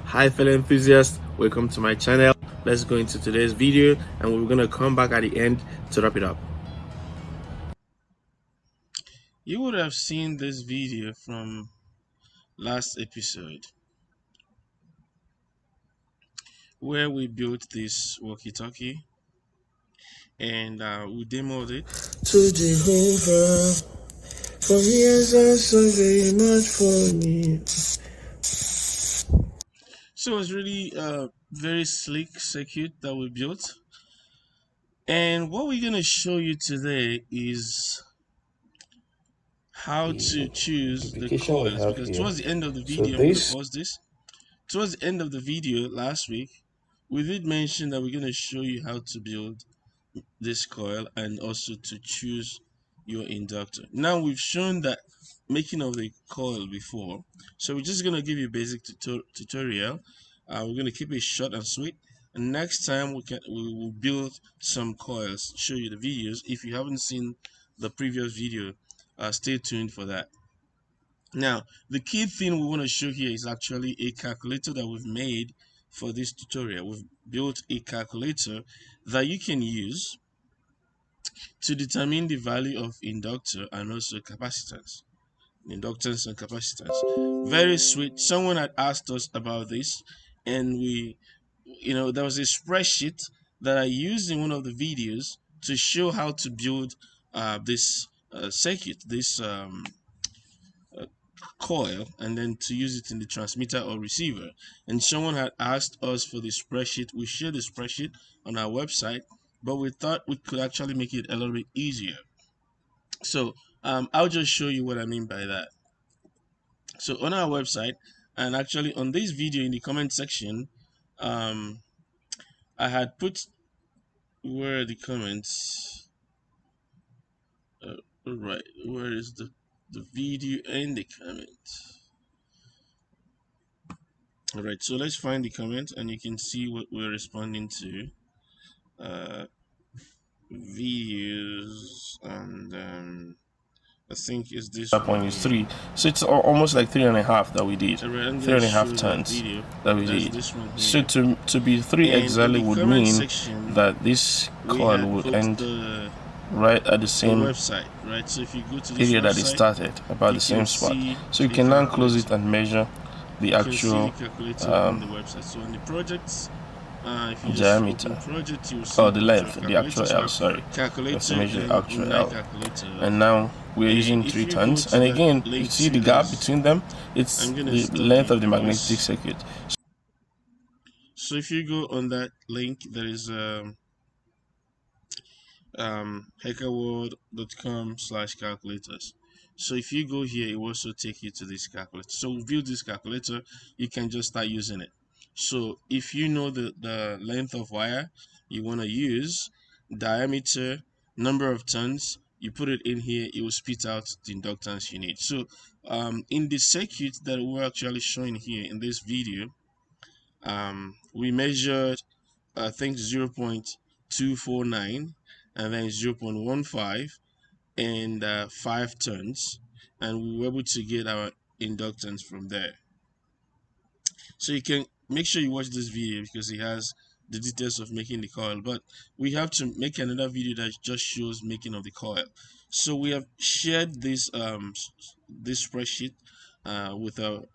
Hi fellow enthusiasts, welcome to my channel. Let's go into today's video and we're going to come back at the end to wrap it up. You would have seen this video from last episode where we built this walkie-talkie and we demoed it. To Jehovah, for he has done so very much for me. So it's really a very sleek circuit that we built. And what we're going to show you today is how to choose the coils, because towards the end of the video, I'm going to pause this. Towards the end of the video last week, we did mention that we're going to show you how to build this coil and also to choose your inductor. Now we've shown that making of the coil before, so we're just going to give you a basic tutorial. We're going to keep it short and sweet, and next time we will build some coils, show you the videos. If you haven't seen the previous video, stay tuned for that. Now the key thing we want to show here is actually a calculator that we've made for this tutorial. We've built a calculator that you can use to determine the value of inductor and also capacitance. Inductance and capacitance. Very sweet. Someone had asked us about this, and there was a spreadsheet that I used in one of the videos to show how to build this circuit, this coil, and then to use it in the transmitter or receiver. And someone had asked us for the spreadsheet. We shared the spreadsheet on our website, but we thought we could actually make it a little bit easier. So I'll just show you what I mean by that. So on our website, and actually on this video in the comment section, I had put, where are the comments? Right, where is the video and the comment? All right, so let's find the comment and you can see what we're responding to. Videos, and I think is this point is 3, so it's almost like 3.5 that we did. 3.5 tons that we did. So to be 3 exactly would mean that this coil would end right at the same website, right? So if you go to this area that it started, about the same spot, so you can now close it and measure the actual on the website. So on the projects, if you diameter, project, the length, the actual L, sorry, calculator, measure the actual L. And now we're using 3 tons, and again you see the gap between them, it's the length of the magnetic circuit. So if you go on that link, there is hackerworld.com/calculators. So if you go here, it will also take you to this calculator. So we build this calculator, you can just start using it. So if you know the length of wire you want to use, diameter, number of tons, you put it in here, it will spit out the inductance you need. So in the circuit that we're actually showing here in this video, we measured I think 0.249 and then 0.15 and 5 turns, and we were able to get our inductance from there. So you can make sure you watch this video because it has the details of making the coil, but we have to make another video that just shows making of the coil. So we have shared this this spreadsheet with our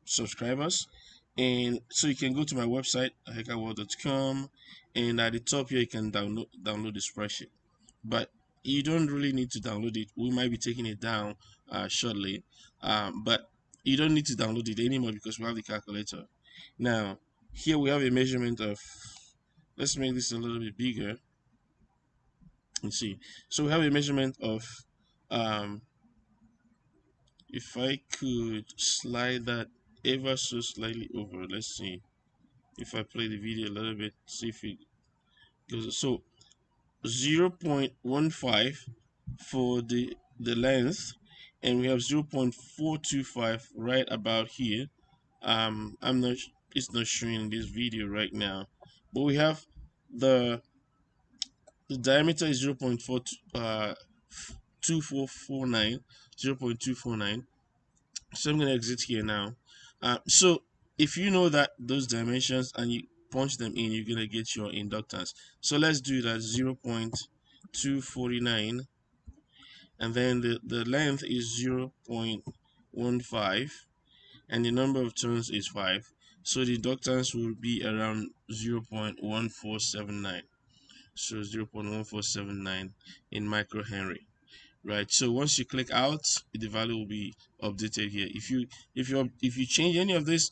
subscribers, and so you can go to my website hackerworld.com, and at the top here you can download the spreadsheet, but you don't really need to download it. We might be taking it down shortly, but you don't need to download it anymore because we have the calculator. Now here we have a measurement of, let's make this a little bit bigger and see. So we have a measurement of if I could slide that ever so slightly over, let's see if I play the video a little bit, see if it goes. So 0.15 for the length, and we have 0.425 right about here. It's not showing in this video right now, but we have the diameter is 0.2449. So I'm going to exit here now. So if you know that those dimensions and you punch them in, you're gonna get your inductance. So let's do that. 0.249, and then the length is 0.15, and the number of turns is 5. So the inductance will be around 0.1479. So 0.1479 in microhenry, right? So once you click out, the value will be updated here. If you change any of this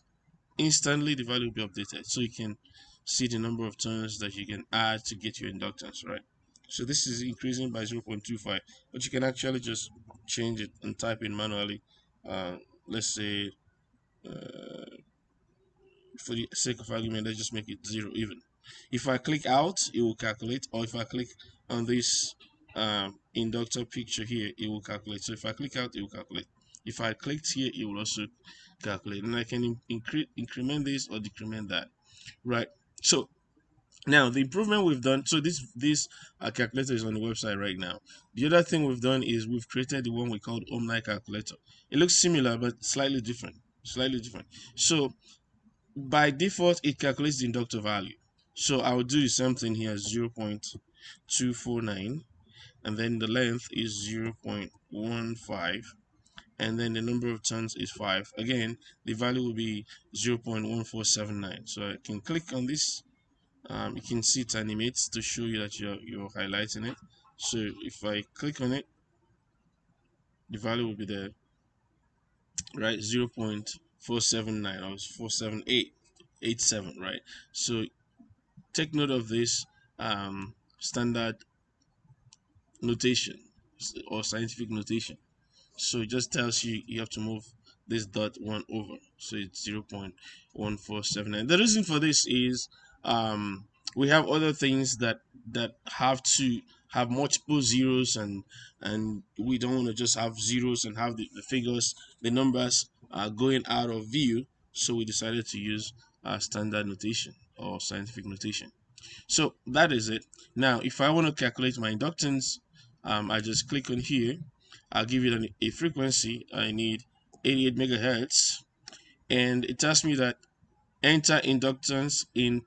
instantly, the value will be updated, so you can see the number of turns that you can add to get your inductance, right? So this is increasing by 0.25, but you can actually just change it and type in manually. Let's say, for the sake of argument, let's just make it 0 even. If I click out, it will calculate, or if I click on this inductor picture here, it will calculate. So if I click out, it will calculate. If I clicked here, it will also calculate, and I can increment this or decrement that, right? So now the improvement we've done, so this calculator is on the website right now. The other thing we've done is we've created the one we called Omni calculator. It looks similar but slightly different. So by default, it calculates the inductor value. So I will do the same thing here, 0.249, and then the length is 0.15, and then the number of turns is 5. Again, the value will be 0.1479. So I can click on this. You can see it animates to show you that you're highlighting it. So if I click on it, the value will be there, right? 0.479 or 47887, right? So take note of this standard notation or scientific notation. So it just tells you you have to move this dot 1 over, so it's 0.1479. The reason for this is we have other things that have to have multiple zeros, and we don't want to just have zeros and have the figures, the numbers going out of view. So we decided to use standard notation or scientific notation. So that is it. Now if I want to calculate my inductance, I just click on here. I'll give it a frequency. I need 88 megahertz, and it tells me that enter inductance in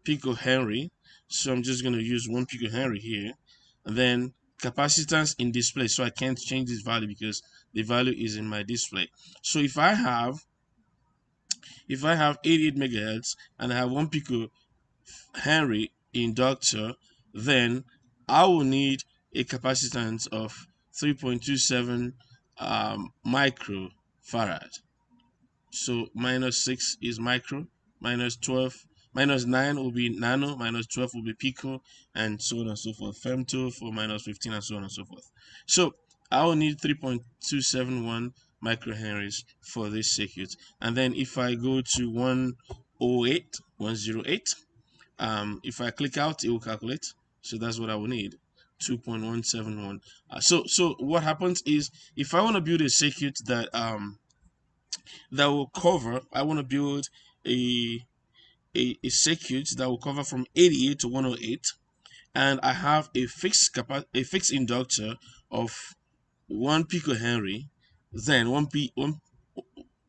picohenry. So I'm just going to use 1 picohenry here, and then capacitance in display. So I can't change this value because the value is in my display. So if I have 88 megahertz and I have 1 picohenry inductor, then I will need a capacitance of 3.27 microfarad. So minus 6 is micro, minus 12, minus 9 will be nano, minus 12 will be pico, and so on and so forth. Femto for minus 15, and so on and so forth. So I will need 3.271 microhenries for this circuit. And then if I go to 108, if I click out, it will calculate. So that's what I will need, 2.171. So what happens is, if I want to build a circuit that will cover, I want to build a circuit that will cover from 88 to 108, and I have a fixed inductor of 1 picohenry, then 1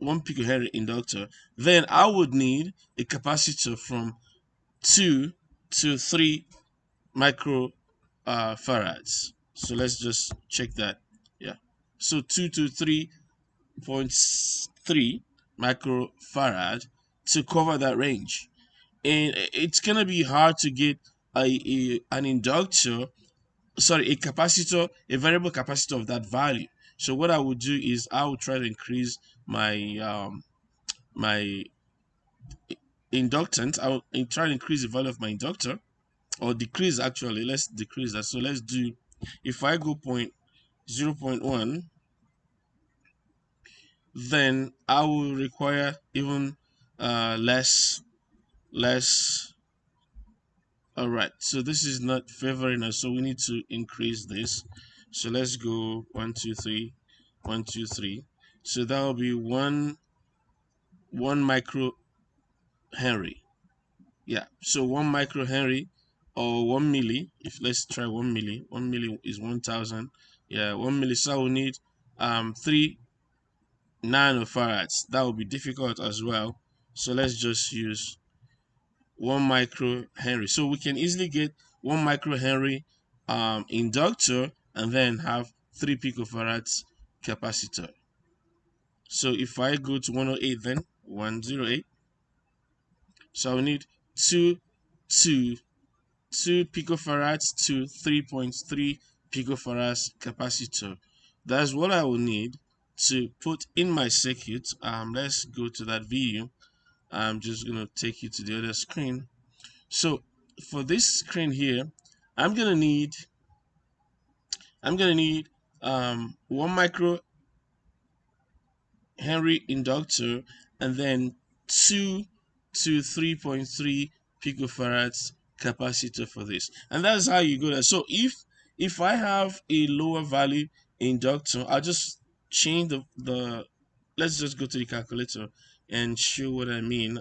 picohenry inductor, then I would need a capacitor from 2 to 3 micro farads. So let's just check that. Yeah, so 2 to 3.3 microfarad to cover that range, and it's gonna be hard to get an inductor, sorry, a capacitor, a variable capacitor of that value. So what I would do is I would try to increase my inductance. I will try to increase the value of my inductor, or decrease, actually let's decrease that. So let's do, if I go 0.1, then I will require even less. All right, so this is not favoring us, so we need to increase this. So let's go 1 2 3 1 2 3. So that will be one microhenry. Yeah, so 1 microhenry, or 1 milli. If let's try 1 milli. 1 milli is 1000. Yeah, 1 milli. So we need 3 nanofarads. That will be difficult as well. So let's just use 1 microhenry. So we can easily get 1 microhenry inductor and then have 3 picofarads capacitor. So if I go to 108, then 108. So I need 2 picofarads to 3.3 picofarads capacitor. That's what I will need to put in my circuit. Let's go to that video. I'm just gonna take you to the other screen. So for this screen here, I'm gonna need 1 micro Henry inductor and then 2 to 3.3 picofarads capacitor for this, and that's how you go there. So if I have a lower value inductor, I'll just change the let's just go to the calculator and show what I mean.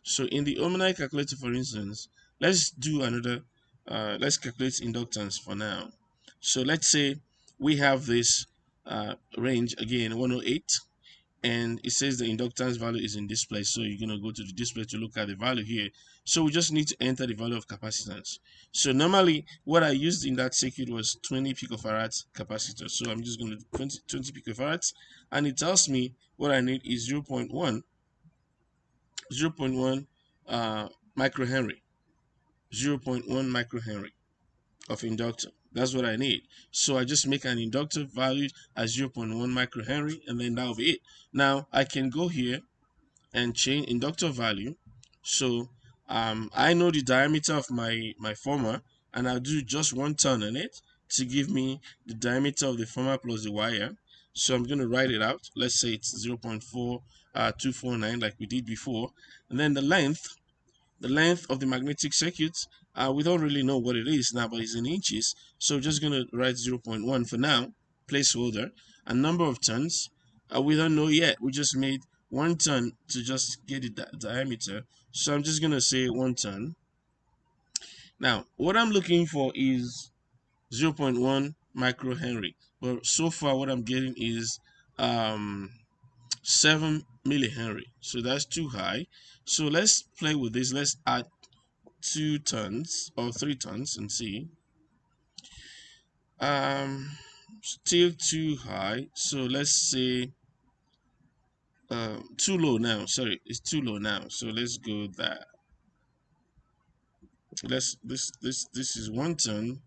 So in the Omni calculator, for instance, let's do another let's calculate inductance for now. So let's say we have this range again, 108, and it says the inductance value is in this place. So you're going to go to the display to look at the value here. So we just need to enter the value of capacitance. So normally what I used in that circuit was 20 picofarads capacitor. So I'm just going to 20 picofarads, and it tells me what I need is 0.1 microhenry, 0.1 microhenry of inductor. That's what I need. So I just make an inductor value as 0.1 microhenry, and then that'll be it. Now I can go here and change inductor value. So I know the diameter of my former, and I'll do just 1 turn on it to give me the diameter of the former plus the wire. So I'm going to write it out. Let's say it's 0.4249 like we did before, and then the length of the magnetic circuit, we don't really know what it is now, but it's in inches. So we're just going to write 0.1 for now, placeholder. A number of turns, we don't know yet. We just made 1 turn to just get the diameter. So I'm just going to say 1 turn. Now, what I'm looking for is 0.1 microhenry. But so far, what I'm getting is 7 millihenry. So that's too high. So let's play with this. Let's add 2 turns or 3 turns and see. Still too high. So let's say too low now. Sorry, it's too low now. So let's go that. This is 1 turn.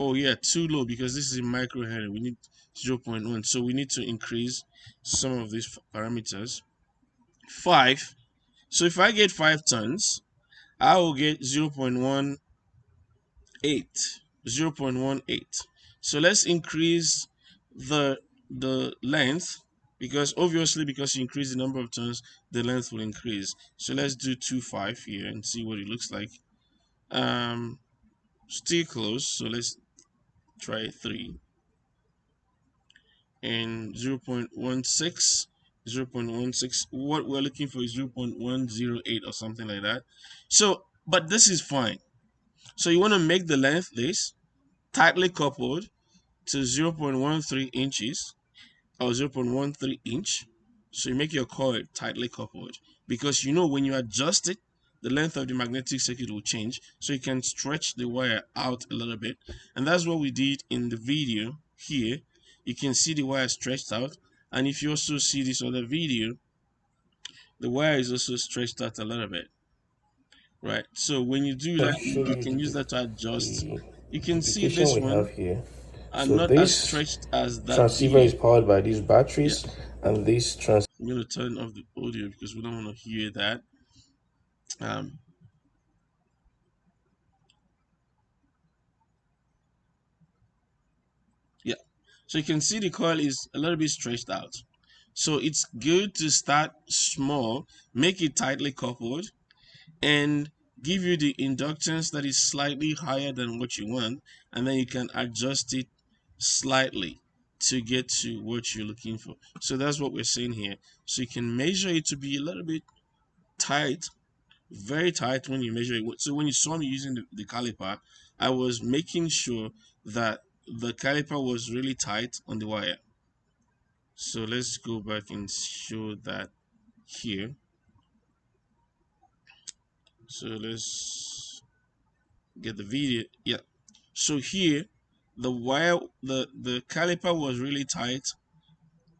Oh yeah, too low because this is a microhenry. We need 0.1. So we need to increase some of these parameters. 5. So if I get 5 turns, I will get 0.18. 0.18. So let's increase the length, because obviously because you increase the number of turns, the length will increase. So let's do 2.5 here and see what it looks like. Still close, so let's try 3 and 0.16. 0.16. What we're looking for is 0.108 or something like that. So but this is fine. So you want to make the length this tightly coupled to 0.13 inches or 0.13 inch. So you make your coil tightly coupled, because you know when you adjust it, the length of the magnetic circuit will change, so you can stretch the wire out a little bit. And that's what we did in the video here. You can see the wire stretched out, and if you also see this other video, the wire is also stretched out a little bit, right? So when you do that, you can use that to adjust. You can see this one are not as stretched as that transceiver is powered by these batteries, and this I'm going to turn off the audio because we don't want to hear that. Yeah, so you can see the coil is a little bit stretched out. So it's good to start small, make it tightly coupled, and give you the inductance that is slightly higher than what you want, and then you can adjust it slightly to get to what you're looking for. So that's what we're saying here. So you can measure it to be a little bit tight, very tight when you measure it. So when you saw me using the caliper, I was making sure that the caliper was really tight on the wire. So let's go back and show that here. So let's get the video. Yeah. So here, the wire, the caliper was really tight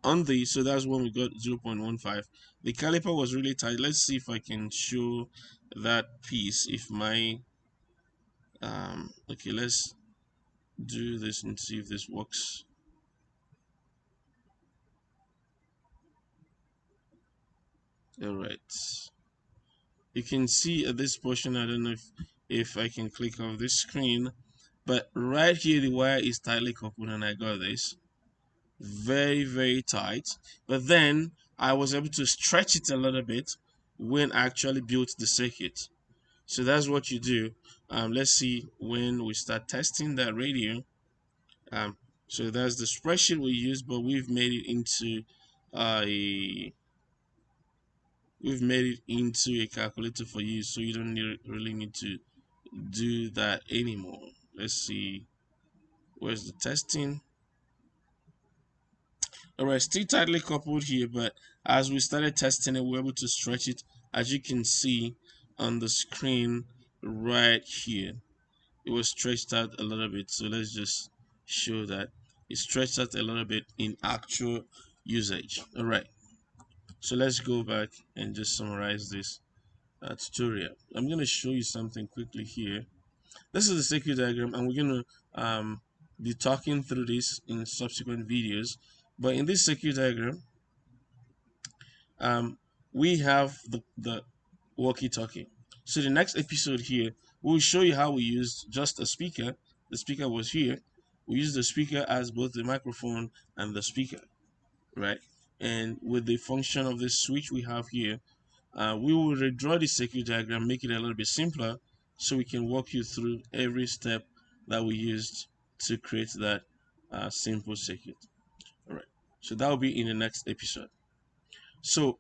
on the. So that's when we got 0.15. The caliper was really tight. Let's see if I can show that piece. If my okay, let's do this and see if this works. All right. You can see at this portion. I don't know if I can click off this screen, but right here the wire is tightly coupled, and I got this very tight. But then I was able to stretch it a little bit when I actually built the circuit. So that's what you do. Let's see when we start testing that radio. So that's the spreadsheet we use, but a we've made it into a calculator for you, so you don't really need to do that anymore. Let's see, where's the testing? Alright, still tightly coupled here, but as we started testing it, we're able to stretch it, as you can see on the screen right here. It was stretched out a little bit, so let's just show that it stretched out a little bit in actual usage. Alright, so let's go back and just summarize this tutorial. I'm going to show you something quickly here. This is the circuit diagram, and we're going to be talking through this in subsequent videos. But in this circuit diagram, we have the walkie-talkie. So the next episode here, we'll show you how we used just a speaker. The speaker was here. We used the speaker as both the microphone and the speaker, right? And with the function of this switch we have here, we will redraw the circuit diagram, make it a little bit simpler, so we can walk you through every step that we used to create that simple circuit. All right, so that will be in the next episode. So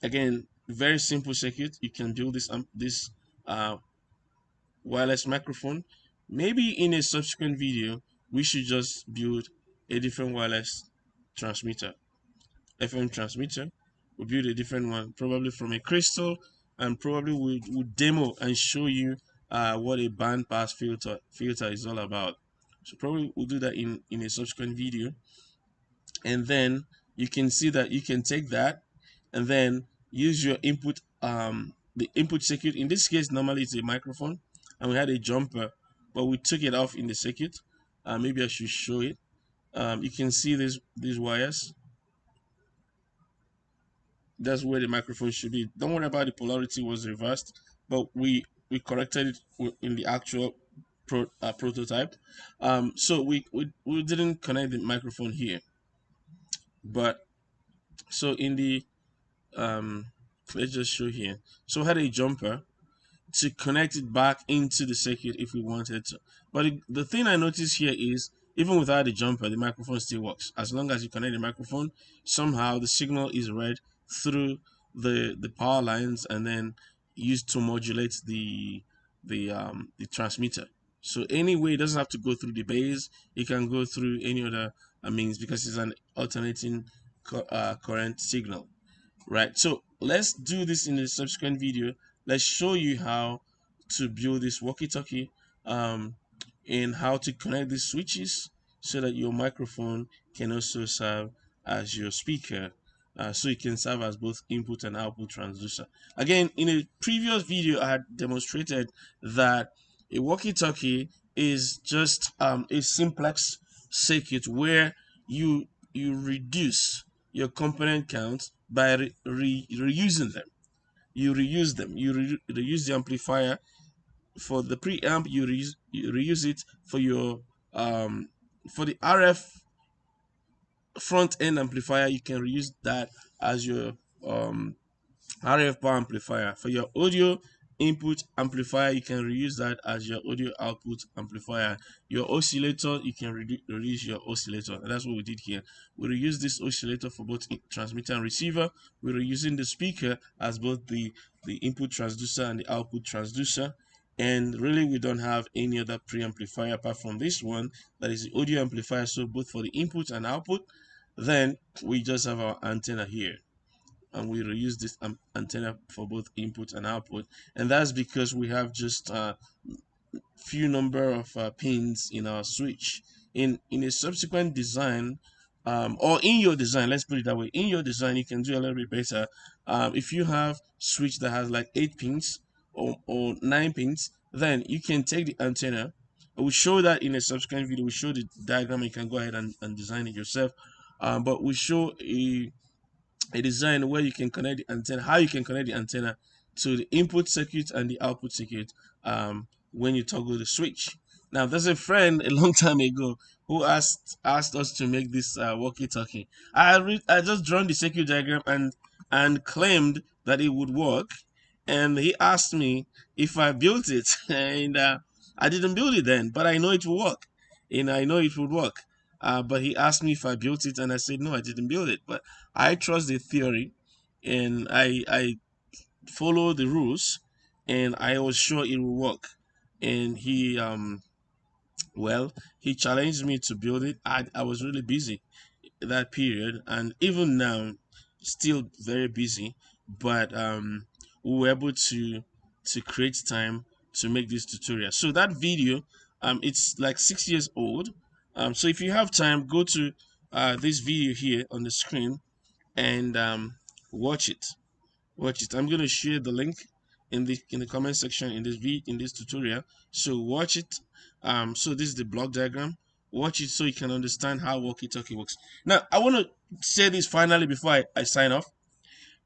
again, very simple circuit. You can build this uh, wireless microphone. Maybe in a subsequent video, we should just build a different wireless transmitter. FM transmitter. We'll build a different one, probably from a crystal, and probably we'll demo and show you what a band pass filter is all about. So probably we'll do that in a subsequent video, and then you can see that you can take that and then use your input, the input circuit. In this case, normally it's a microphone, and we had a jumper, but we took it off in the circuit. Maybe I should show it. You can see these wires. That's where the microphone should be. Don't worry about the polarity was reversed, but we corrected it in the actual prototype. So we didn't connect the microphone here, but so in the let's just show here. So we had a jumper to connect it back into the circuit if we wanted to. But the thing I noticed here is, even without the jumper, the microphone still works. As long as you connect the microphone, somehow the signal is read through the power lines and then used to modulate the transmitter. So anyway, it doesn't have to go through the base. It can go through any other means, because it's an alternating current signal. Right, so let's do this in a subsequent video. Let's show you how to build this walkie-talkie, and how to connect these switches so that your microphone can also serve as your speaker, so it can serve as both input and output transducer. Again, in a previous video I had demonstrated that a walkie-talkie is just a simplex circuit where you reduce your component count by reusing them. You reuse them. You reuse the amplifier for the preamp. You reuse it for the RF front end amplifier. You can reuse that as your RF power amplifier. For your audio input amplifier, you can reuse that as your audio output amplifier. Your oscillator, you can reuse your oscillator. And that's what we did here. We reuse this oscillator for both transmitter and receiver. We're reusing the speaker as both the input transducer and the output transducer. And really, we don't have any other preamplifier apart from this one, that is the audio amplifier. So both for the input and output. Then we just have our antenna here, and we reuse this antenna for both input and output, and that's because we have just few number of pins in our switch. In a subsequent design, or in your design, let's put it that way, in your design you can do a little bit better. If you have switch that has like 8 pins or 9 pins, then you can take the antenna. We'll show that in a subsequent video. We'll show the diagram. You can go ahead and design it yourself, but we show a design where you can connect the antenna, how you can connect the antenna to the input circuit and the output circuit when you toggle the switch. Now, there's a friend a long time ago who asked us to make this walkie-talkie. I just drawn the circuit diagram and claimed that it would work, and he asked me if I built it, and I didn't build it then, but I know it will work, and I know it would work. But he asked me if I built it, and I said no, I didn't build it. But I trust the theory, and I follow the rules, and I was sure it will work. And he challenged me to build it. I was really busy that period, and even now still very busy, but we were able to create time to make this tutorial. So that video, it's like 6 years old. So if you have time, go to this video here on the screen and watch it. I'm going to share the link in the comment section in this tutorial. So watch it. So this is the block diagram. Watch it so you can understand how walkie-talkie works. Now, I want to say this finally before I sign off.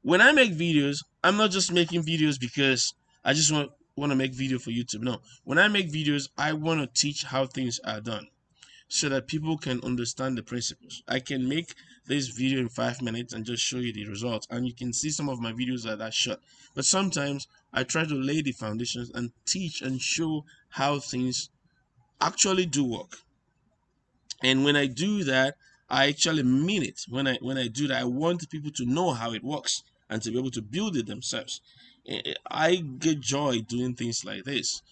When I make videos, I'm not just making videos because I just want to make video for YouTube. No, when I make videos, I want to teach how things are done, so that people can understand the principles. I can make this video in 5 minutes and just show you the results, and you can see some of my videos are that short. But sometimes I try to lay the foundations and teach and show how things actually do work. And when I do that, I actually mean it. When I do that, I want people to know how it works and to be able to build it themselves. I get joy doing things like this.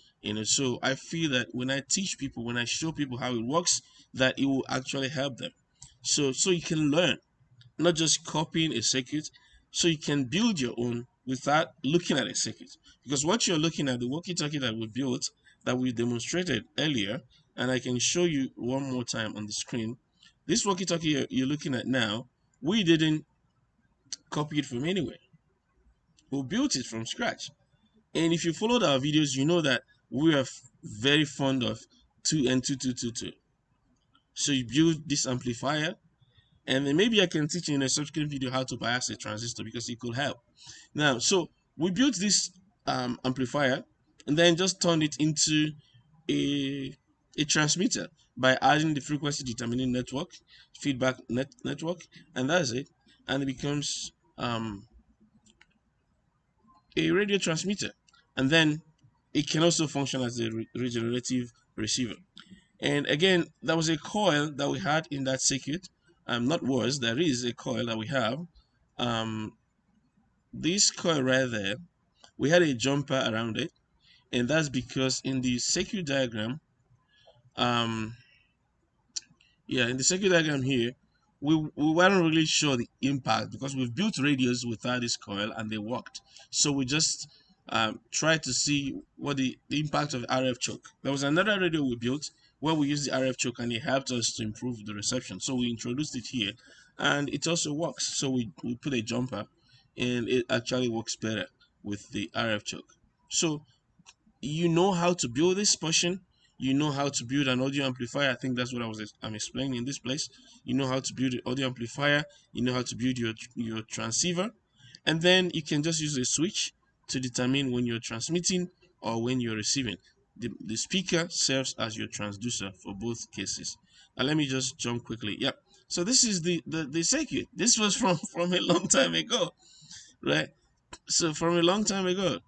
So I feel that when I teach people, when I show people how it works, that it will actually help them. So you can learn, not just copying a circuit, so you can build your own without looking at a circuit. Because what you're looking at, the walkie-talkie that we built, that we demonstrated earlier, and I can show you one more time on the screen. This walkie-talkie you're looking at now, we didn't copy it from anywhere. We built it from scratch. And if you followed our videos, you know that we are very fond of 2N2222. So you build this amplifier, and then maybe I can teach you in a subsequent video how to bias a transistor, because it could help. Now, so we built this amplifier and then just turned it into a transmitter by adding the frequency determining network, feedback network, and that's it. And it becomes a radio transmitter. And then it can also function as a regenerative receiver. And again, there was a coil that we had in that circuit. There is a coil that we have. This coil right there, we had a jumper around it, and that's because in the circuit diagram, in the circuit diagram here, we weren't really sure the impact, because we've built radios without this coil and they worked. So we just tried to see what the impact of RF choke. There was another radio we built where we used the RF choke, and it helped us to improve the reception. So we introduced it here, and it also works. So we put a jumper, and it actually works better with the RF choke. So you know how to build this portion. You know how to build an audio amplifier. I think that's what I'm explaining in this place. You know how to build an audio amplifier. You know how to build your transceiver, and then you can just use a switch to determine when you're transmitting or when you're receiving. The speaker serves as your transducer for both cases. Now let me just jump quickly. Yep. So this is the circuit. This was from a long time ago, right? So from a long time ago,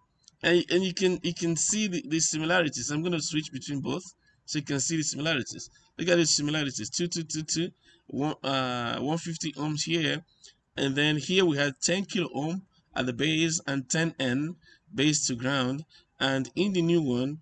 and you can see the similarities. I'm going to switch between both so you can see the similarities. Look at the similarities: 2222, 150 ohms here, and then here we had 10 kilo ohm at the base and 10N base to ground, and in the new one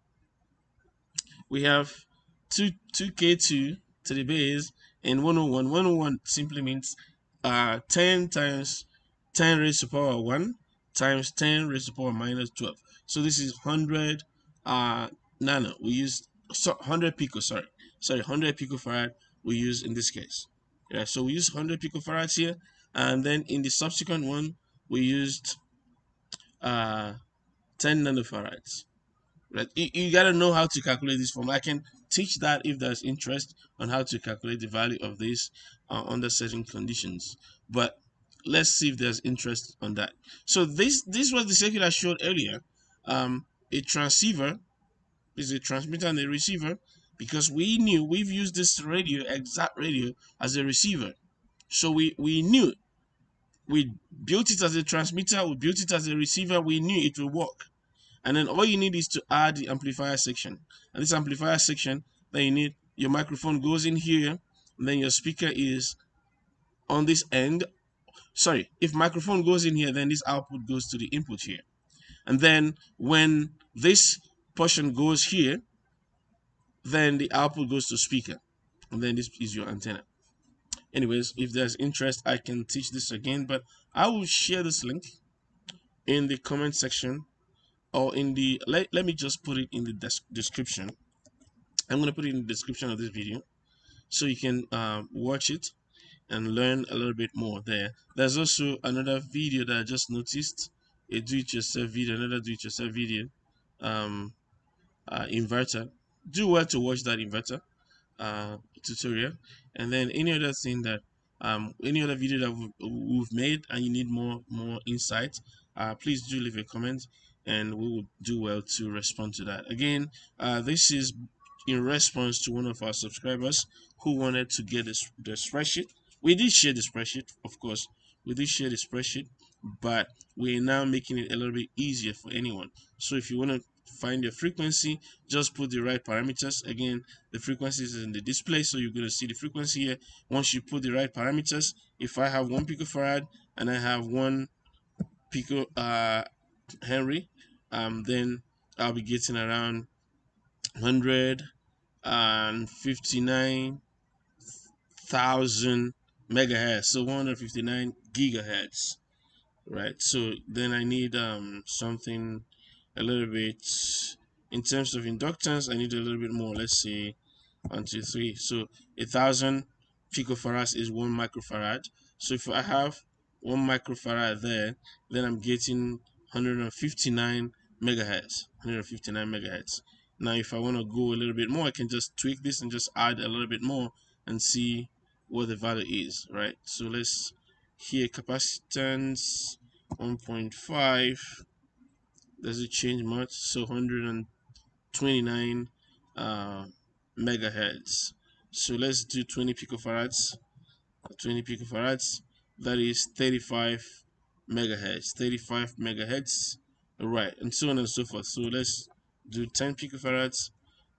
we have 2K2 to the base, and 101. 101 simply means 10 times 10 raised to power 1 times 10 raised to power minus 12. So this is 100 nano. We use 100 pico, sorry, 100 picofarad we use in this case. Yeah, so we use 100 picofarads here, and then in the subsequent one we used 10 nanofarads. Right, you gotta know how to calculate this form. I can teach that if there's interest on how to calculate the value of this under certain conditions. But let's see if there's interest on that. So this was the circuit I showed earlier. A transceiver is a transmitter and a receiver, because we've used this radio, exact radio, as a receiver. So we knew, we built it as a transmitter, we built it as a receiver, we knew it will work. And then all you need is to add the amplifier section. And this amplifier section, then you need your microphone goes in here, and then your speaker is on this end. Sorry, if microphone goes in here, then this output goes to the input here. And then when this portion goes here, then the output goes to speaker. And then this is your antenna. Anyways, if there's interest, I can teach this again, but I will share this link in the comment section, or in the, let me just put it in the description. I'm going to put it in the description of this video, so you can watch it and learn a little bit more there. There's also another video that I just noticed, a do-it-yourself video, another do-it-yourself video, inverter. Do well to watch that inverter tutorial. And then any other thing that any other video that we've made and you need more insight, please do leave a comment and we will do well to respond to that. Again, this is in response to one of our subscribers who wanted to get the spreadsheet. We did share the spreadsheet, of course. We did share the spreadsheet, but we're now making it a little bit easier for anyone. So if you want to find your frequency, just put the right parameters. Again, the frequency is in the display, so you're going to see the frequency here. Once you put the right parameters, if I have 1 picofarad and I have 1 pico Henry, then I'll be getting around 159,000 megahertz, so 159 gigahertz, right? So then I need something a little bit, in terms of inductance, I need a little bit more. Let's say 1 2 3, so 1,000 picofarads is 1 microfarad. So if I have 1 microfarad there, then I'm getting 159 megahertz. 159 megahertz. Now if I want to go a little bit more, I can just tweak this and just add a little bit more and see what the value is, right? So let's here, capacitance 1.5. Does it change much? So 129 megahertz. So let's do 20 picofarads. 20 picofarads, that is 35 megahertz. 35 megahertz, right, and so on and so forth. So let's do 10 picofarads,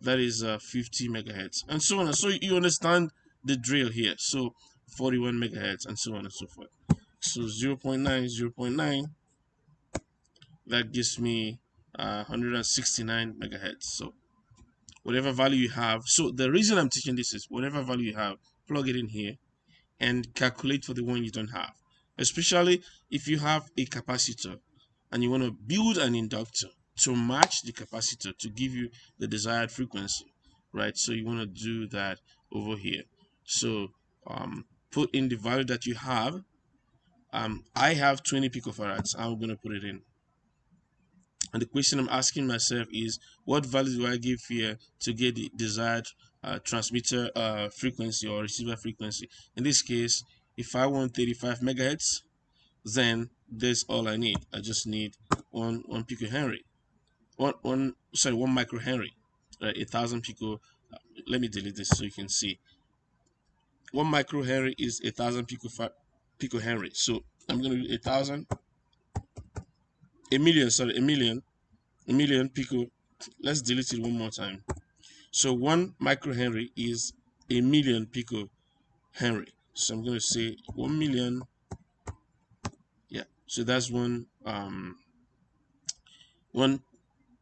that is 50 megahertz, and so on. So you understand the drill here. So 41 megahertz, and so on and so forth. So 0.9, 0.9, that gives me 169 megahertz. So whatever value you have, so the reason I'm teaching this is whatever value you have, plug it in here and calculate for the one you don't have. Especially if you have a capacitor and you want to build an inductor to match the capacitor to give you the desired frequency, right? So you want to do that over here. So put in the value that you have. I have 20 picofarads. I'm going to put it in. And the question I'm asking myself is, what value do I give here to get the desired transmitter frequency or receiver frequency? In this case, if I want 35 megahertz, then that's all I need. I just need one picohenry, one microhenry, 1,000 pico. Let me delete this so you can see. 1 microhenry is 1,000 picohenry. So I'm going to do 1,000, a million pico. Let's delete it one more time. So 1 microhenry is a million pico henry. So I'm going to say 1 million. Yeah, so that's one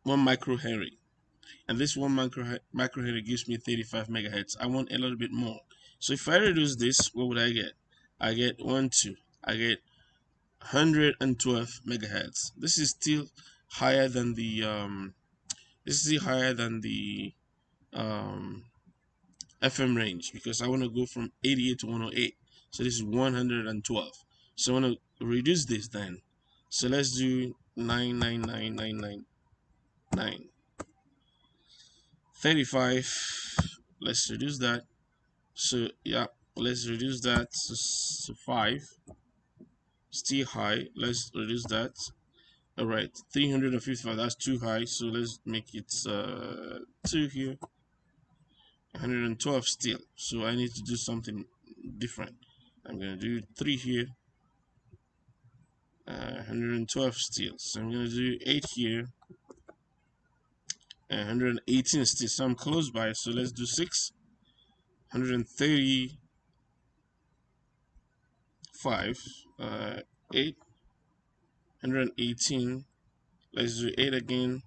microhenry. and this 1 microhenry gives me 35 megahertz. I want a little bit more. So if I reduce this, what would I get? I get 1, 2. I get 112 megahertz. This is still higher than the FM range, because I want to go from 88 to 108. So this is 112. So I want to reduce this then. So let's do 99999. 35. Let's reduce that. So yeah, let's reduce that to 5. Still high. Let's reduce that. All right, 355. That's too high. So let's make it 2 here. 112 still. So I need to do something different. I'm gonna do 3 here. 112 still. So I'm gonna do 8 here. 118 still. So I'm close by. So let's do 6. 135. 8. 118. Let's do 8 again.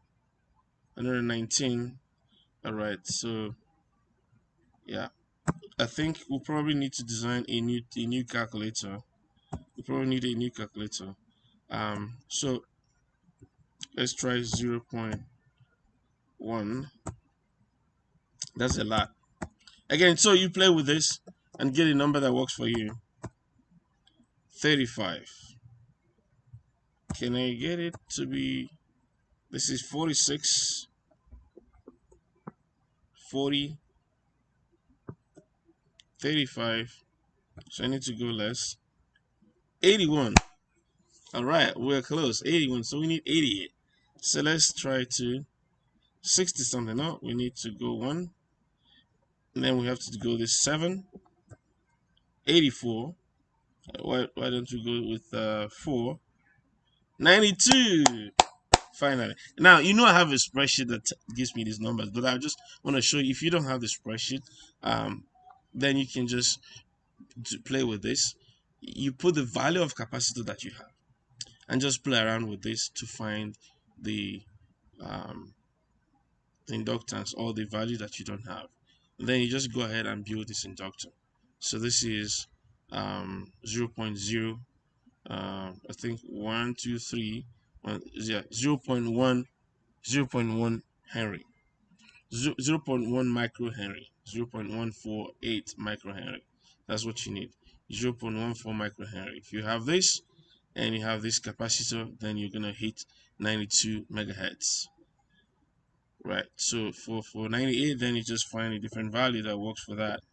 119. All right. So yeah, I think we'll probably need to design a new calculator. We probably need a new calculator. So let's try 0.1. That's a lot. Again, so you play with this and get a number that works for you. 35. Can I get it to be? This is 46. 40. 35. So I need to go less. 81. All right, we're close. 81. So we need 88. So let's try to 60 something. No, we need to go 1. And then we have to go this 7. 84. Why don't we go with 4? 92. Finally. Now, you know I have a spreadsheet that gives me these numbers, but I just want to show you, if you don't have the spreadsheet, then you can just play with this. You put the value of capacitor that you have and just play around with this to find the inductance or the value that you don't have. And then you just go ahead and build this inductor. So this is 0.0, I think 1, 2, 3, 0.1 Henry, 0.1 microhenry, 0.148 microhenry. That's what you need, 0.14 microhenry. If you have this and you have this capacitor, then you're gonna hit 92 megahertz. Right, so for 98, then you just find a different value that works for that.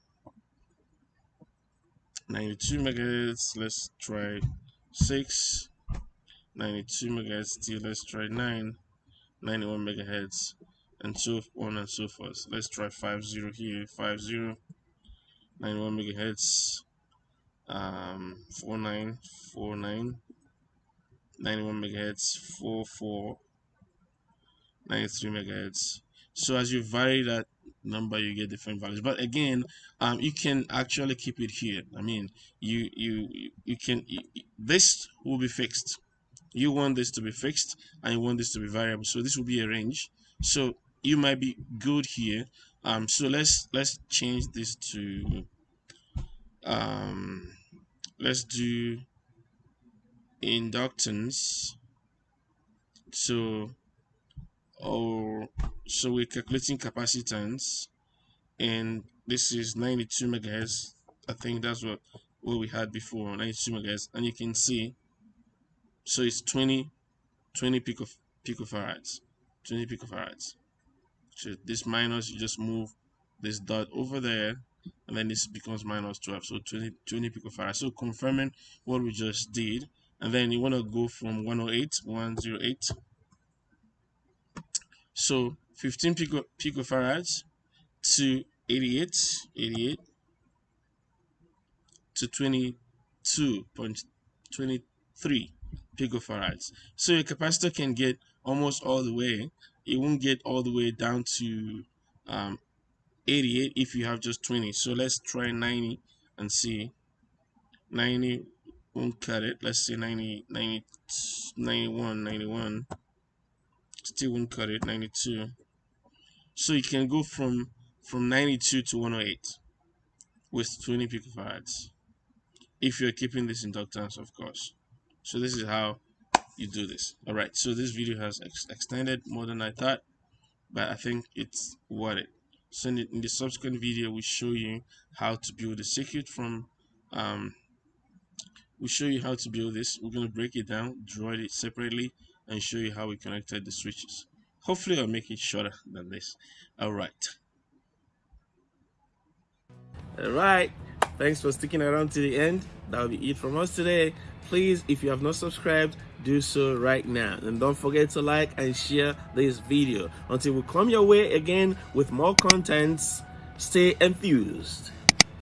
92 megahertz, let's try 6. 92 megahertz still, let's try 9. 91 megahertz, and so on and so forth. Let's try 50 here. 50. 91 megahertz. 49. 49. 91 megahertz. 44. 93 megahertz. So as you vary that number, you get different values. But again, you can actually keep it here. I mean, you can. This will be fixed. You want this to be fixed and you want this to be variable, so this will be a range. So you might be good here. So let's change this to let's do inductance. So we're calculating capacitance, and this is 92 megahertz. I think that's what we had before, 92 megahertz, and you can see, so it's 20 picofarads. 20 picofarads. So this minus, you just move this dot over there, and then this becomes minus 12. So 20 picofarads. So confirming what we just did, and then you want to go from 108. So 15 picofarads to 88 to 22.23 picofarads. So your capacitor can get almost all the way. It won't get all the way down to 88 if you have just 20. So let's try 90 and see. 90 won't cut it. Let's say 90, 90, 91 still won't cut it. 92. So you can go from 92 to 108 with 20 picofarads if you're keeping this inductance, of course. So this is how you do this. All right, so this video has extended more than I thought, but I think it's worth it. So in the subsequent video, we show you how to build a circuit from we show you how to build this. We're going to break it down, draw it separately, and show you how we connected the switches. Hopefully I'll make it shorter than this. Alright, thanks for sticking around to the end. That'll be it from us today. Please, if you have not subscribed, do so right now, and don't forget to like and share this video. Until we come your way again with more contents, stay enthused.